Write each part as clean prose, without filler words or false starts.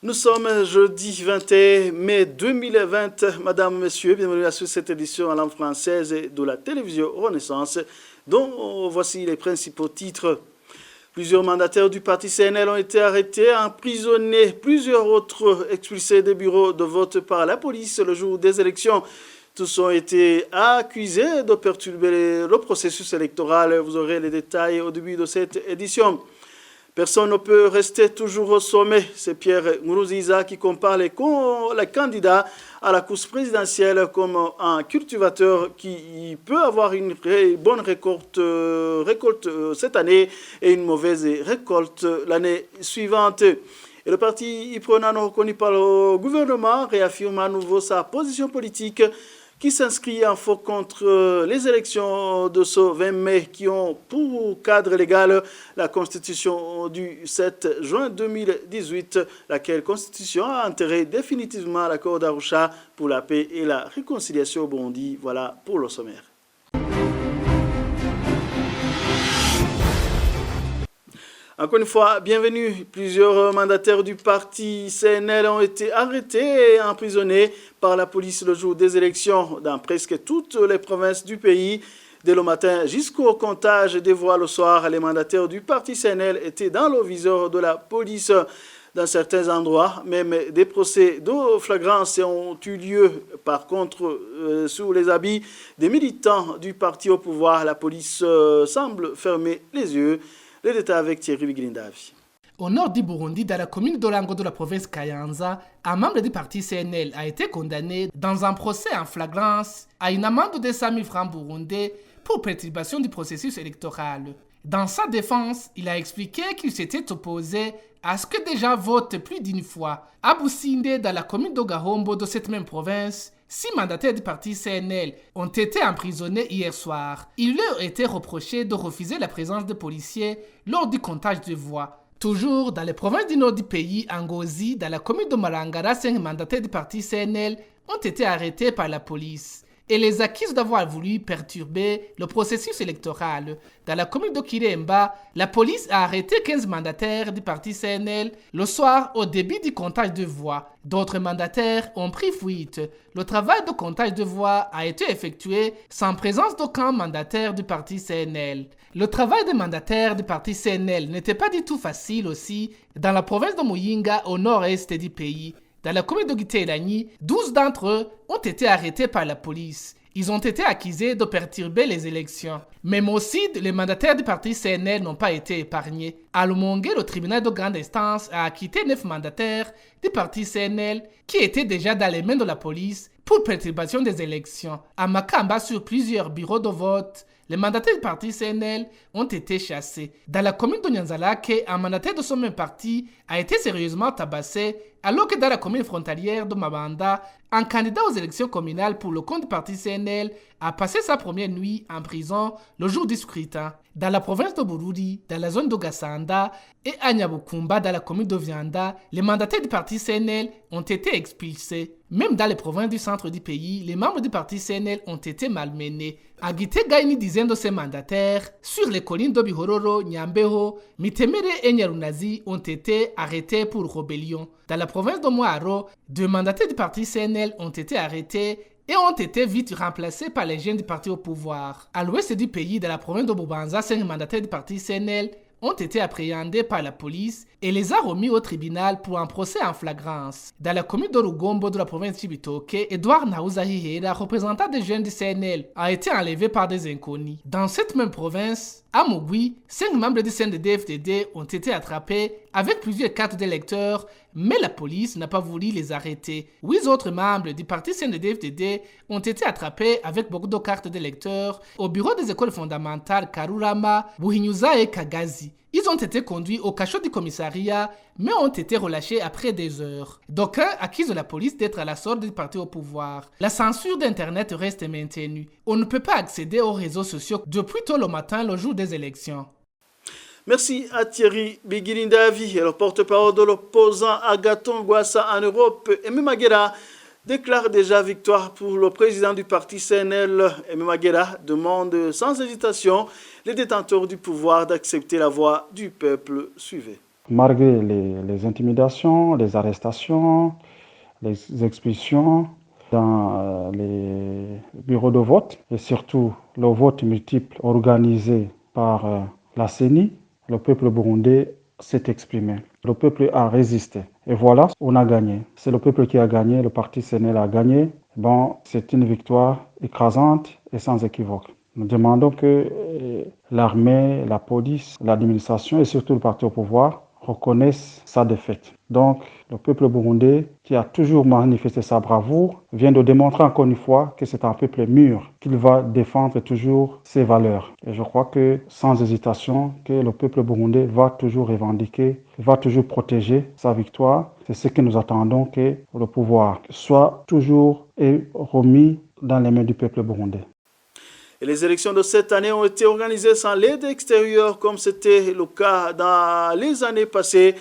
Nous sommes jeudi 21 mai 2020. Madame, Messieurs, bienvenue à cette édition en langue française de la télévision Renaissance, dont voici les principaux titres. Plusieurs mandataires du parti CNL ont été arrêtés, emprisonnés, plusieurs autres expulsés des bureaux de vote par la police le jour des élections. Tous ont été accusés de perturber le processus électoral. Vous aurez les détails au début de cette édition. Personne ne peut rester toujours au sommet. C'est Pierre Nkurunziza qui compare les candidats à la course présidentielle comme un cultivateur qui peut avoir une bonne récolte cette année et une mauvaise récolte l'année suivante. Et le parti Iprona, reconnu par le gouvernement, réaffirme à nouveau sa position politique qui s'inscrit en faux contre les élections de ce 20 mai qui ont pour cadre légal la Constitution du 7 juin 2018, laquelle Constitution a enterré définitivement l'accord d'Arusha pour la paix et la réconciliation au Burundi. Voilà pour le sommaire. Encore une fois, bienvenue. Plusieurs mandataires du parti CNL ont été arrêtés et emprisonnés par la police le jour des élections dans presque toutes les provinces du pays. Dès le matin jusqu'au comptage des voix le soir, les mandataires du parti CNL étaient dans le viseur de la police. Dans certains endroits, même des procès de flagrance ont eu lieu. Par contre, sous les habits des militants du parti au pouvoir, la police semble fermer les yeux. Les détails avec Thierry Bigrindavi. Au nord du Burundi, dans la commune d'Orango de la province Kayanza, un membre du parti CNL a été condamné dans un procès en flagrance à une amende de 100 000 francs burundais pour perturbation du processus électoral. Dans sa défense, il a expliqué qu'il s'était opposé à ce que des gens votent plus d'une fois. À Boussinde, dans la commune d'Ogahombo de cette même province, 6 mandataires du parti CNL ont été emprisonnés hier soir. Il leur a été reproché de refuser la présence de policiers lors du comptage de voix. Toujours dans les provinces du nord du pays, en Ngozi, dans la commune de Malangara, 5 mandataires du parti CNL ont été arrêtés par la police et les accusent d'avoir voulu perturber le processus électoral. Dans la commune de Kiremba, la police a arrêté 15 mandataires du parti CNL le soir au début du comptage de voix. D'autres mandataires ont pris fuite. Le travail de comptage de voix a été effectué sans présence d'aucun mandataire du parti CNL. Le travail des mandataires du parti CNL n'était pas du tout facile aussi dans la province de Muyinga au nord-est du pays. Dans la commune de Gitelani, 12 d'entre eux ont été arrêtés par la police. Ils ont été accusés de perturber les élections. Même aussi, les mandataires du parti CNL n'ont pas été épargnés. À Lumongue, le tribunal de grande instance a acquitté 9 mandataires du parti CNL qui étaient déjà dans les mains de la police pour perturbation des élections. À Makamba, sur plusieurs bureaux de vote, les mandataires du parti CNL ont été chassés. Dans la commune de Nyanzalake, un mandataire de ce même parti a été sérieusement tabassé, alors que dans la commune frontalière de Mabanda, un candidat aux élections communales pour le compte du parti CNL a passé sa première nuit en prison le jour du scrutin. Dans la province de Bururi, dans la zone de Gassanda et à Nyabukumba, dans la commune de Vianda, les mandataires du parti CNL ont été expulsés. Même dans les provinces du centre du pays, les membres du parti CNL ont été malmenés. À Gitega, une dizaine de ces mandataires, sur les collines de Bihororo, Nyambeho, Mitemere et Nyarunazi, ont été arrêtés pour rébellion. Dans la province de Moaro, 2 mandataires du parti CNL ont été arrêtés et ont été vite remplacés par les jeunes du parti au pouvoir. À l'ouest du pays, dans la province de Bubanza, 5 mandataires du parti CNL ont été appréhendés par la police et les a remis au tribunal pour un procès en flagrance. Dans la commune de Rugombo de la province de Chibitoke, Edouard Naouzahihera, représentant des jeunes du CNL, a été enlevé par des inconnus. Dans cette même province, à Mogui, 5 membres du CNDD-FDD ont été attrapés avec plusieurs cartes d'électeurs, mais la police n'a pas voulu les arrêter. 8 autres membres du parti CNDD-FDD ont été attrapés avec beaucoup de cartes d'électeurs au bureau des écoles fondamentales Karurama, Buhinyuza et Kagazi. Ils ont été conduits au cachot du commissariat, mais ont été relâchés après des heures. D'aucuns accusent la police d'être à la sorte du parti au pouvoir. La censure d'Internet reste maintenue. On ne peut pas accéder aux réseaux sociaux depuis tôt le matin, le jour des élections. Merci à Thierry Bigrindavi, le porte-parole de l'opposant Agathon Rwasa en Europe. Aimé Magera déclare déjà victoire pour le président du parti CNL. Aimé Magera demande sans hésitation les détenteurs du pouvoir d'accepter la voix du peuple. Suivez. Malgré les intimidations, les arrestations, les expulsions dans les bureaux de vote et surtout le vote multiple organisé par la CENI, le peuple burundais s'est exprimé. Le peuple a résisté. Et voilà, on a gagné. C'est le peuple qui a gagné, le parti CNL a gagné. Bon, c'est une victoire écrasante et sans équivoque. Nous demandons que l'armée, la police, l'administration et surtout le parti au pouvoir reconnaissent sa défaite. Donc, le peuple burundais, qui a toujours manifesté sa bravoure, vient de démontrer encore une fois que c'est un peuple mûr, qu'il va défendre toujours ses valeurs. Et je crois que, sans hésitation, que le peuple burundais va toujours revendiquer, va toujours protéger sa victoire. C'est ce que nous attendons, que le pouvoir soit toujours remis dans les mains du peuple burundais. Et les élections de cette année ont été organisées sans l'aide extérieure, comme c'était le cas dans les années passées.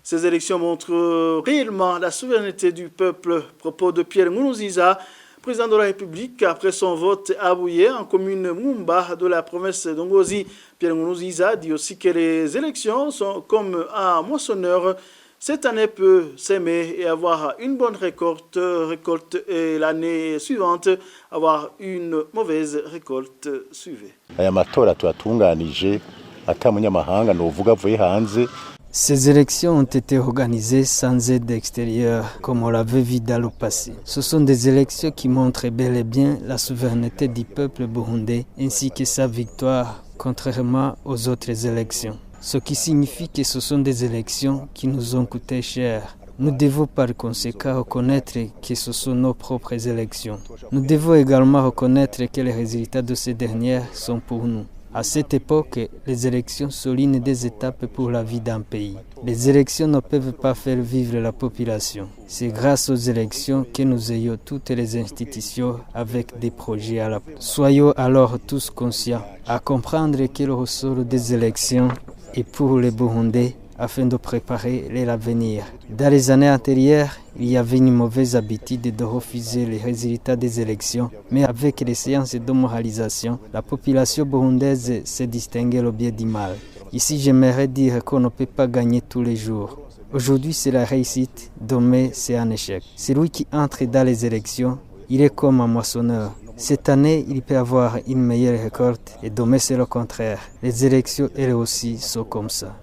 Ces élections montrent réellement la souveraineté du peuple. Propos de Pierre Nkurunziza, président de la République, après son vote à Bouye, en commune Mumba de la province d'Ongozi. Pierre Nkurunziza dit aussi que les élections sont comme un moissonneur. Cette année peut s'aimer et avoir une bonne récolte et l'année suivante avoir une mauvaise récolte suivie. Aya matora tuyatunganije ata munyamahanga novuga avuye hanze. Ces élections ont été organisées sans aide extérieure, comme on l'avait vu dans le passé. Ce sont des élections qui montrent bel et bien la souveraineté du peuple burundais ainsi que sa victoire, contrairement aux autres élections. Ce qui signifie que ce sont des élections qui nous ont coûté cher. Nous devons par conséquent reconnaître que ce sont nos propres élections. Nous devons également reconnaître que les résultats de ces dernières sont pour nous. À cette époque, les élections sont l'une des étapes pour la vie d'un pays. Les élections ne peuvent pas faire vivre la population. C'est grâce aux élections que nous ayons toutes les institutions avec des projets à la place. Soyons alors tous conscients à comprendre que le ressort des élections est pour les Burundais afin de préparer l'avenir. Dans les années antérieures, il y avait une mauvaise habitude de refuser les résultats des élections, mais avec les séances de moralisation, la population burundaise s'est distinguée au bien du mal. Ici, j'aimerais dire qu'on ne peut pas gagner tous les jours. Aujourd'hui, c'est la réussite, demain, c'est un échec. Celui qui entre dans les élections, il est comme un moissonneur. Cette année, il peut avoir une meilleure récolte et demain, c'est le contraire. Les élections, elles aussi, sont comme ça.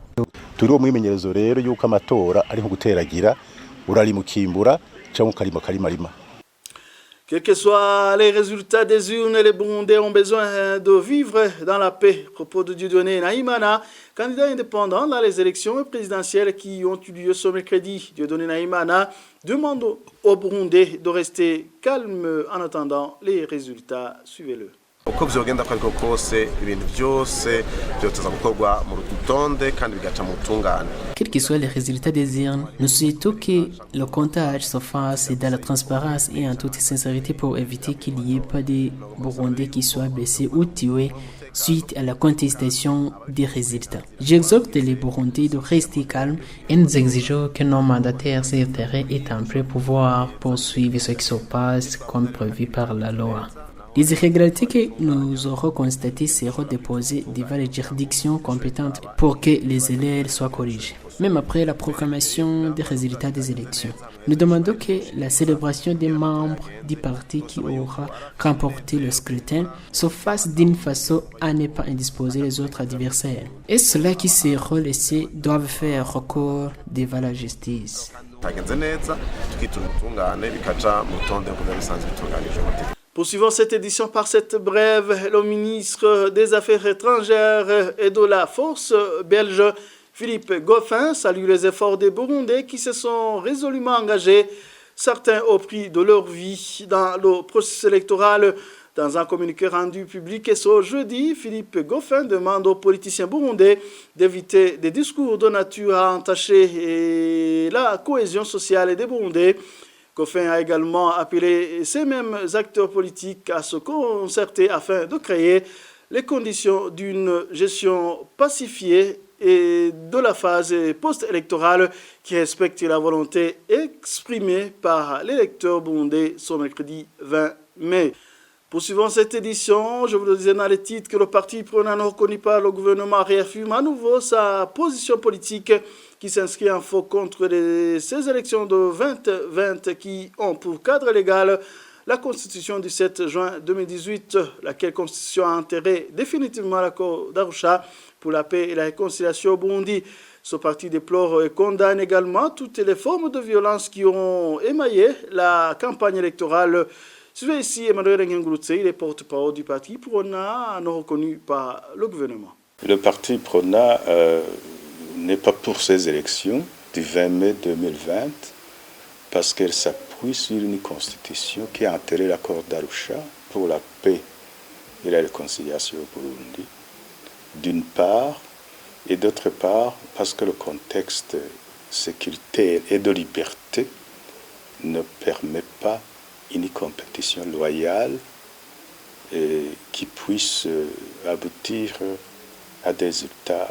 Turiho mwimenyerezo rero yuko amatora ari nko guteragira urari mukimbura cyangwa ukarima karimarima. Quels que soient les résultats des urnes, les Burundais ont besoin de vivre dans la paix. Propos de Dieudonné Nahimana, candidat indépendant dans les élections présidentielles qui ont eu lieu ce mercredi. Dieudonné Nahimana demande aux Burundais de rester calmes en attendant les résultats. Suivez-le. Uko vyogenda ko kose ibintu byose byoteza gukorwa mu rutonde kandi bigaca mu tungane. Quels que soient les résultats des urnes, nous souhaitons que le comptage se fasse dans la transparence et en toute sincérité pour éviter qu'il n'y ait pas de Burundais qui soient blessés ou tués suite à la contestation des résultats. J'exhorte les Burundais de rester calmes et nous exigeons que nos mandataires sur le terrain étant prêts pour pouvoir poursuivre ce qui se passe comme prévu par la loi. Les irrégularités que nous aurons constatées seront déposées devant les juridictions compétentes pour que les élèves soient corrigés, même après la proclamation des résultats des élections. Nous demandons que la célébration des membres du parti qui aura remporté le scrutin se fasse d'une façon à ne pas indisposer les autres adversaires. Et ceux-là qui seront laissés doivent faire recours devant la justice. Poursuivons cette édition par cette brève. Le ministre des Affaires étrangères et de la Force belge, Philippe Goffin, salue les efforts des Burundais qui se sont résolument engagés, certains au prix de leur vie, dans le processus électoral. Dans un communiqué rendu public ce jeudi, Philippe Goffin demande aux politiciens burundais d'éviter des discours de nature à entacher la cohésion sociale des Burundais. Goffin a également appelé ces mêmes acteurs politiques à se concerter afin de créer les conditions d'une gestion pacifiée et de la phase post-électorale qui respecte la volonté exprimée par l'électeur burundais ce mercredi 20 mai. Poursuivons cette édition, je vous le disais dans les titres que le parti prenant reconnu par le gouvernement réaffirme à nouveau sa position politique qui s'inscrit en faux contre ces élections de 2020 qui ont pour cadre légal la Constitution du 7 juin 2018, laquelle Constitution a enterré définitivement l'accord d'Arusha pour la paix et la réconciliation au Burundi. Ce parti déplore et condamne également toutes les formes de violence qui ont émaillé la campagne électorale. Suivez ici Emmanuel Ngengurutse, il est porte-parole du parti Prona, non reconnu par le gouvernement. Le parti Prona n'est pas pour ces élections du 20 mai 2020 parce qu'elle s'appuie sur une constitution qui a enterré l'accord d'Arusha pour la paix et la réconciliation au Burundi, d'une part, et d'autre part parce que le contexte sécuritaire et de liberté ne permet pas une compétition loyale qui puisse aboutir à des résultats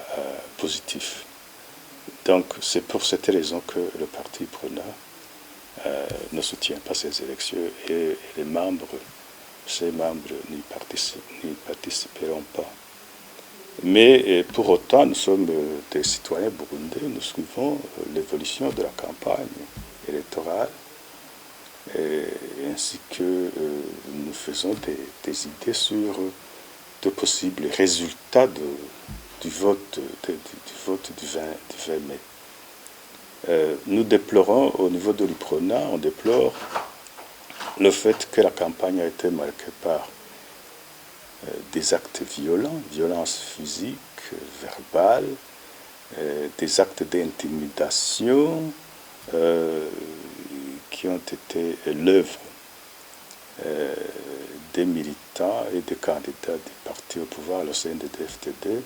positifs. Donc c'est pour cette raison que le parti Prona ne soutient pas ces élections et ses membres n'y participeront pas. Mais pour autant, nous sommes des citoyens burundais, nous suivons l'évolution de la campagne électorale ainsi que nous faisons des idées sur de possibles résultats du vote du 20 mai. Nous déplorons au niveau de l'UPRONA, on déplore le fait que la campagne a été marquée par des actes violents, violences physiques, verbales, des actes d'intimidation qui ont été l'œuvre des militants et des candidats du parti au pouvoir, le CNDD-FDD,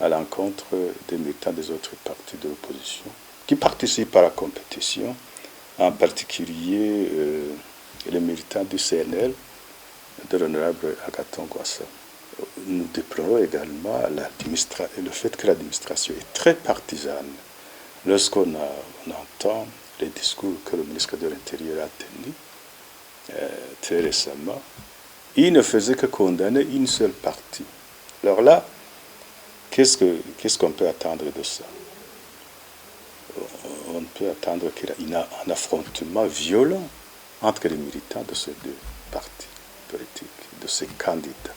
à l'encontre des militants des autres partis de l'opposition qui participent à la compétition, en particulier les militants du CNL, de l'honorable Agathon Rwasa. Nous déplorons également le fait que l'administration est très partisane. Lorsqu'on entend les discours que le ministre de l'Intérieur a tenus très récemment, il ne faisait que condamner une seule partie. Alors là, qu'est-ce qu'on peut attendre de ça? On peut attendre qu'il y ait un affrontement violent entre les militants de ces deux partis politiques, de ces candidats.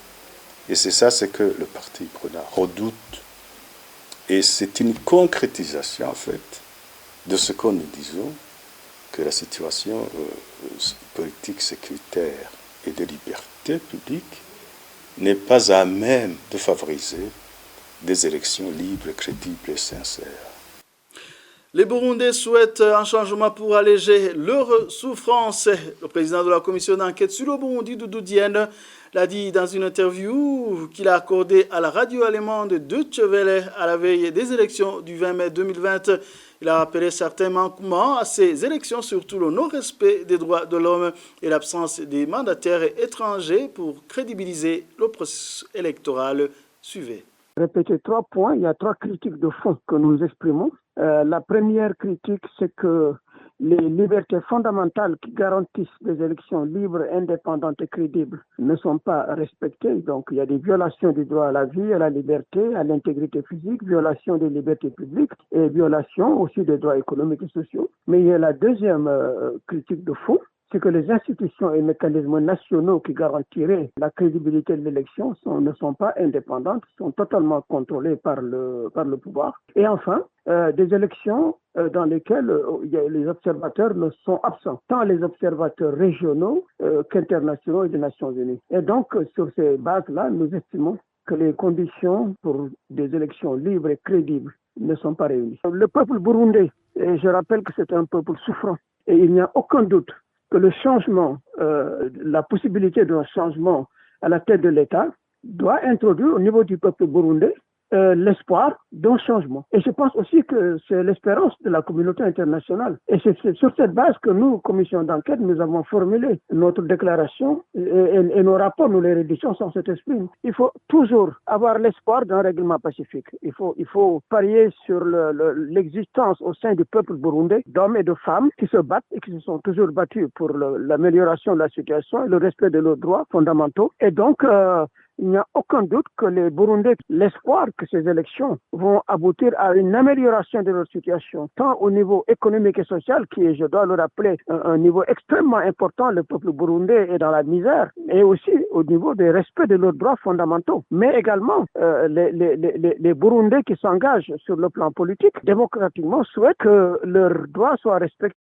Et c'est ça, c'est que le parti Prona redoute. Et c'est une concrétisation, en fait, de ce que nous disons, que la situation politique, sécuritaire et de liberté publique n'est pas à même de favoriser des élections libres, crédibles et sincères. Les Burundais souhaitent un changement pour alléger leur souffrance. Le président de la commission d'enquête sur le Burundi, Doudou Diène, l'a dit dans une interview qu'il a accordée à la radio allemande Deutsche Welle à la veille des élections du 20 mai 2020. Il a rappelé certains manquements à ces élections, surtout le non-respect des droits de l'homme et l'absence des mandataires étrangers pour crédibiliser le processus électoral. Suivez. Répéter 3 points, il y a 3 critiques de fond que nous exprimons. La première critique, c'est que les libertés fondamentales qui garantissent des élections libres, indépendantes et crédibles ne sont pas respectées. Donc, il y a des violations du droit à la vie, à la liberté, à l'intégrité physique, violation des libertés publiques et violation aussi des droits économiques et sociaux. Mais il y a la deuxième critique de fond, c'est que les institutions et mécanismes nationaux qui garantiraient la crédibilité de l'élection ne sont pas indépendantes, sont totalement contrôlés par le pouvoir. Et enfin, des élections dans lesquelles les observateurs ne sont absents, tant les observateurs régionaux qu'internationaux et des Nations Unies. Et donc, sur ces bases-là, nous estimons que les conditions pour des élections libres et crédibles ne sont pas réunies. Le peuple burundais, et je rappelle que c'est un peuple souffrant, et il n'y a aucun doute que le changement, la possibilité d'un changement à la tête de l'État doit introduire au niveau du peuple burundais l'espoir d'un changement. Et je pense aussi que c'est l'espérance de la communauté internationale. Et c'est sur cette base que nous, commission d'enquête, nous avons formulé notre déclaration et nos rapports, nous les rédigeons sans cet esprit. Il faut toujours avoir l'espoir d'un règlement pacifique. Il faut parier sur l'existence au sein du peuple burundais d'hommes et de femmes qui se battent et qui se sont toujours battus pour l'amélioration de la situation et le respect de leurs droits fondamentaux. Et donc, il n'y a aucun doute que les Burundais, l'espoir que ces élections vont aboutir à une amélioration de leur situation, tant au niveau économique et social, qui est, je dois le rappeler, un niveau extrêmement important, le peuple burundais est dans la misère, et aussi au niveau du respect de leurs droits fondamentaux. Mais également, les Burundais qui s'engagent sur le plan politique, démocratiquement, souhaitent que leurs droits soient respectés.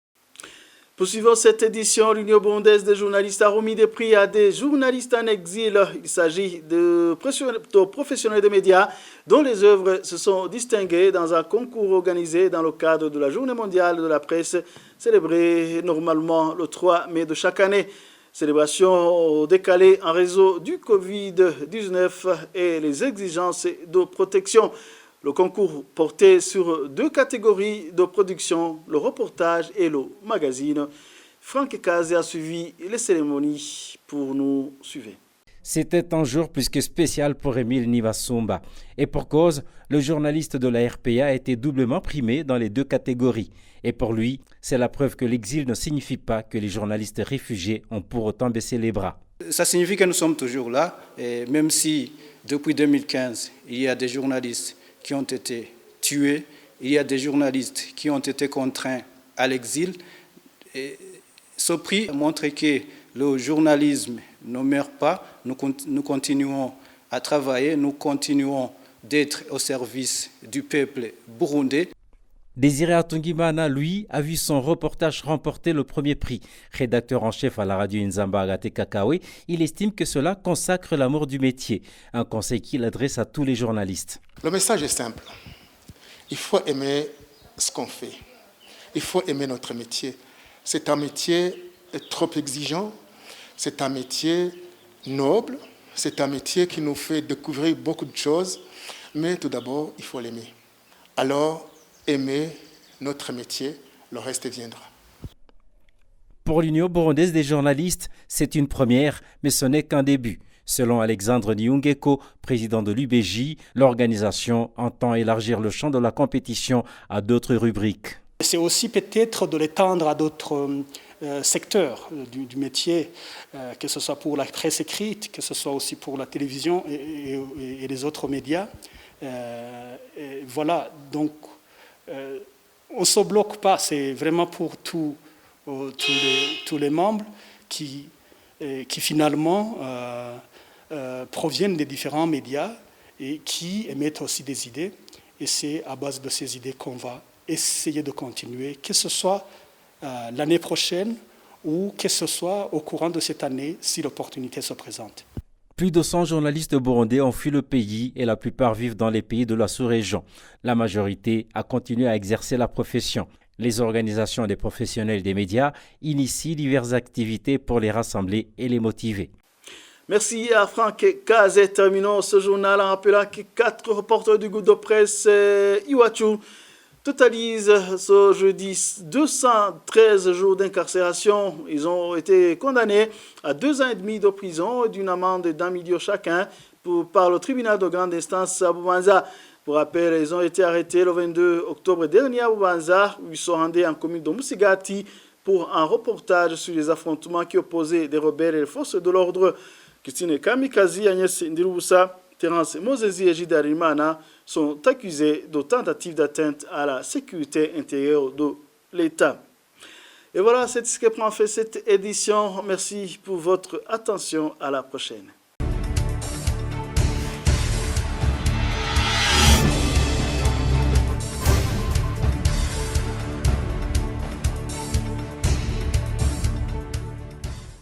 Poursuivons cette édition, l'Union burundaise des journalistes a remis des prix à des journalistes en exil. Il s'agit de professionnels des médias dont les œuvres se sont distinguées dans un concours organisé dans le cadre de la Journée mondiale de la presse, célébrée normalement le 3 mai de chaque année. Célébration décalée en raison du Covid-19 et les exigences de protection. Le concours portait sur 2 catégories de production, le reportage et le magazine. Franck Kaze a suivi les cérémonies pour nous suivre. C'était un jour plus que spécial pour Émile Nivasumba. Et pour cause, le journaliste de la RPA a été doublement primé dans les 2 catégories. Et pour lui, c'est la preuve que l'exil ne signifie pas que les journalistes réfugiés ont pour autant baissé les bras. Ça signifie que nous sommes toujours là, et même si depuis 2015, il y a des journalistes qui ont été tués, il y a des journalistes qui ont été contraints à l'exil. Et ce prix montre que le journalisme ne meurt pas, nous continuons à travailler, nous continuons d'être au service du peuple burundais. Désiré Atungimana, lui, a vu son reportage remporter le premier prix. Rédacteur en chef à la radio Nzamba Agate Kakawe, il estime que cela consacre l'amour du métier, un conseil qu'il adresse à tous les journalistes. Le message est simple. Il faut aimer ce qu'on fait. Il faut aimer notre métier. C'est un métier trop exigeant, c'est un métier noble, c'est un métier qui nous fait découvrir beaucoup de choses, mais tout d'abord, il faut l'aimer. Alors, aimer notre métier, le reste viendra. Pour l'Union burundaise des journalistes, c'est une première, mais ce n'est qu'un début. Selon Alexandre Niungeko, président de l'UBJ, l'organisation entend élargir le champ de la compétition à d'autres rubriques. C'est aussi peut-être de l'étendre à d'autres secteurs du métier, que ce soit pour la presse écrite, que ce soit aussi pour la télévision et les autres médias. Voilà, donc on ne se bloque pas, c'est vraiment pour tous les membres qui finalement proviennent des différents médias et qui émettent aussi des idées. Et c'est à base de ces idées qu'on va essayer de continuer, que ce soit l'année prochaine ou que ce soit au courant de cette année si l'opportunité se présente. Plus de 100 journalistes burundais ont fui le pays et la plupart vivent dans les pays de la sous-région. La majorité a continué à exercer la profession. Les organisations des professionnels des médias initient diverses activités pour les rassembler et les motiver. Merci à Franck Kaze. Terminons ce journal en rappelant que 4 reporters du groupe de presse Iwachu totalisent ce jeudi 213 jours d'incarcération. Ils ont été condamnés à 2 ans et demi de prison et d'une amende d'1 million chacun par le tribunal de grande instance à Bubanza. Pour rappel, ils ont été arrêtés le 22 octobre dernier à Bubanza, où ils sont rendus en commune de Musigati pour un reportage sur les affrontements qui opposaient des rebelles et les forces de l'ordre. Christine Kamikazi, Agnès Ndirubusa, Terence Mosesi et Jida Rimana sont accusés de tentatives d'atteinte à la sécurité intérieure de l'État. Et voilà, c'est ce qui prend fin cette édition. Merci pour votre attention. À la prochaine.